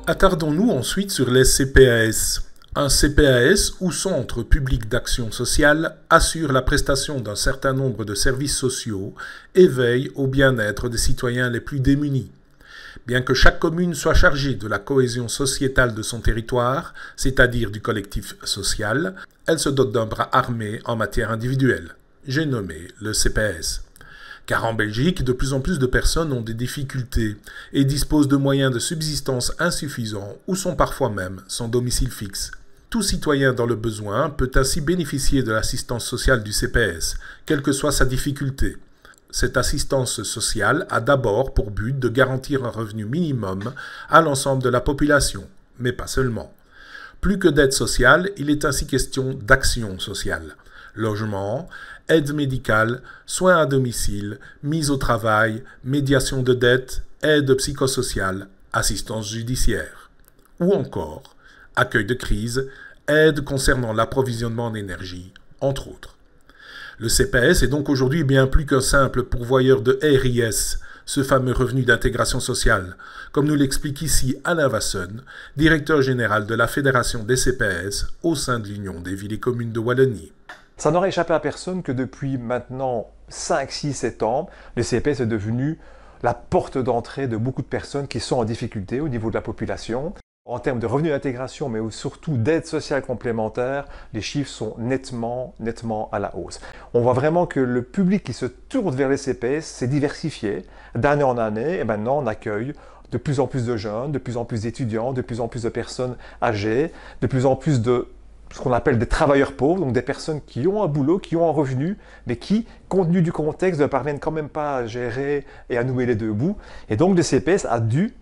Attardons-nous ensuite sur les CPAS. Un CPAS ou centre public d'action sociale assure la prestation d'un certain nombre de services sociaux et veille au bien-être des citoyens les plus démunis. Bien que chaque commune soit chargée de la cohésion sociétale de son territoire, c'est-à-dire du collectif social, elle se dote d'un bras armé en matière individuelle. J'ai nommé le CPAS. Car en Belgique, de plus en plus de personnes ont des difficultés et disposent de moyens de subsistance insuffisants ou sont parfois même sans domicile fixe. Tout citoyen dans le besoin peut ainsi bénéficier de l'assistance sociale du CPAS, quelle que soit sa difficulté. Cette assistance sociale a d'abord pour but de garantir un revenu minimum à l'ensemble de la population, mais pas seulement. Plus que d'aide sociale, il est ainsi question d'action sociale. Logement, aide médicale, soins à domicile, mise au travail, médiation de dettes, aide psychosociale, assistance judiciaire. Ou encore, accueil de crise, aide concernant l'approvisionnement en énergie, entre autres. Le CPAS est donc aujourd'hui bien plus qu'un simple pourvoyeur de RIS, ce fameux revenu d'intégration sociale, comme nous l'explique ici Alain Vasson, directeur général de la Fédération des CPAS au sein de l'Union des villes et communes de Wallonie. Ça n'aurait échappé à personne que depuis maintenant 5, 6, 7 ans, le CPAS est devenu la porte d'entrée de beaucoup de personnes qui sont en difficulté au niveau de la population. En termes de revenus d'intégration, mais surtout d'aide sociale complémentaire, les chiffres sont nettement à la hausse. On voit vraiment que le public qui se tourne vers les CPAS s'est diversifié d'année en année, et maintenant on accueille de plus en plus de jeunes, de plus en plus d'étudiants, de plus en plus de personnes âgées, de plus en plus de ce qu'on appelle des travailleurs pauvres, donc des personnes qui ont un boulot, qui ont un revenu, mais qui, compte tenu du contexte, ne parviennent quand même pas à gérer et à nouer les deux bouts. Et donc le CPAS a dû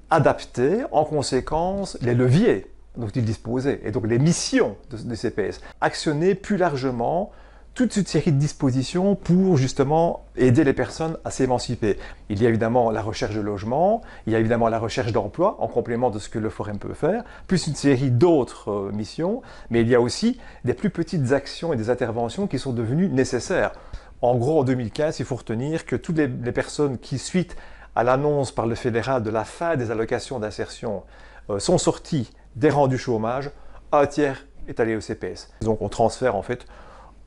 adapter en conséquence les leviers dont il disposait, et donc les missions de CPAS. Actionner plus largement toute une série de dispositions pour justement aider les personnes à s'émanciper. Il y a évidemment la recherche de logement, il y a évidemment la recherche d'emploi, en complément de ce que le Forum peut faire, plus une série d'autres missions, mais il y a aussi des plus petites actions et des interventions qui sont devenues nécessaires. En gros, en 2015, il faut retenir que toutes les personnes qui, suite à l'annonce par le fédéral de la fin des allocations d'insertion, sont sorties des rangs du chômage, un tiers est allé au CPAS. Donc on transfère en fait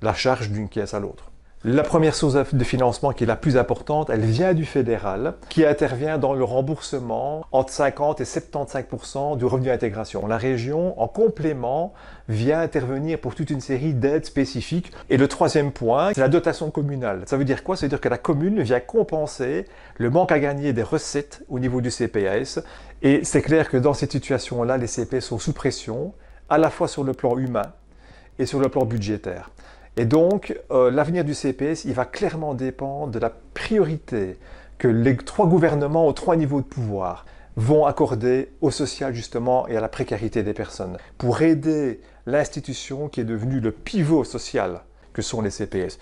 la charge d'une caisse à l'autre. La première source de financement qui est la plus importante, elle vient du fédéral, qui intervient dans le remboursement entre 50 et 75% du revenu d'intégration. La région, en complément, vient intervenir pour toute une série d'aides spécifiques. Et le troisième point, c'est la dotation communale. Ça veut dire quoi? Ça veut dire que la commune vient compenser le manque à gagner des recettes au niveau du CPAS. Et c'est clair que dans cette situation-là, les CPAS sont sous pression, à la fois sur le plan humain et sur le plan budgétaire. Et donc, l'avenir du CPAS, il va clairement dépendre de la priorité que les trois gouvernements aux trois niveaux de pouvoir vont accorder au social justement et à la précarité des personnes pour aider l'institution qui est devenue le pivot social que sont les CPAS.